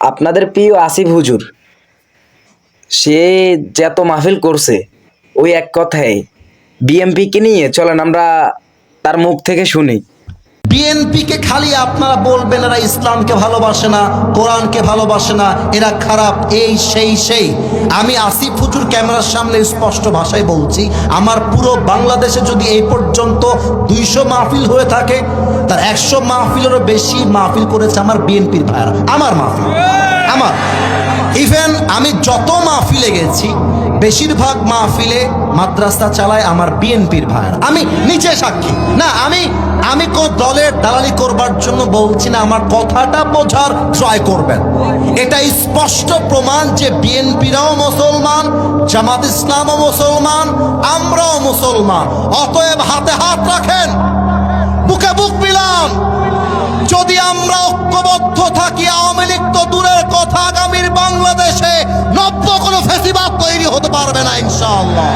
আপনাদের প্রিয় আসিফ হুজুর সে যত মাহফিল করছে, ওই এক কথায় বিএমপিকে নিয়ে চলেন আমরা তার মুখ থেকে শুনি। বিএনপিকে খালি আপনারা বলবেন এরা ইসলামকে ভালোবাসে না, কোরআনকে ভালোবাসে না, এরা খারাপ, এই সেই। আমি আসিফ হুজুর ক্যামেরার সামনে স্পষ্ট ভাষায় বলছি, আমার পুরো বাংলাদেশে যদি এই পর্যন্ত 200 মাহফিল হয়ে থাকে, তার 100 মাহফিলেরও বেশি মাহফিল করেছে আমার বিএনপির ভাইরা। আমার মাহফিল, আমার ইভেন আমি যত মাহফিলে গেছি বেশিরভাগ মাহফিলে মাদ্রাসা চালায় আমার বিএনপির ভাইরা। আমি নিচে সাক্ষী না, আমি কোন দলের দালালি করবার জন্য বলছি না, আমার কথাটা বোঝার ট্রাই করবেন। এটা স্পষ্ট প্রমাণ যে বিএনপিরাও মুসলমান, জামাত ইসলামও মুসলমান, আমরাও মুসলমান। অতএব হাতে হাত রাখেন, বুকে বুক মিলান। যদি আমরা ঐক্যবদ্ধ থাকি, আওয়ামী লীগ তো দূরের কথা, আগামীর বাংলাদেশে নব্য কোনো ফেসিবাদ তৈরি হতে পারবে না ইনশাআল্লাহ।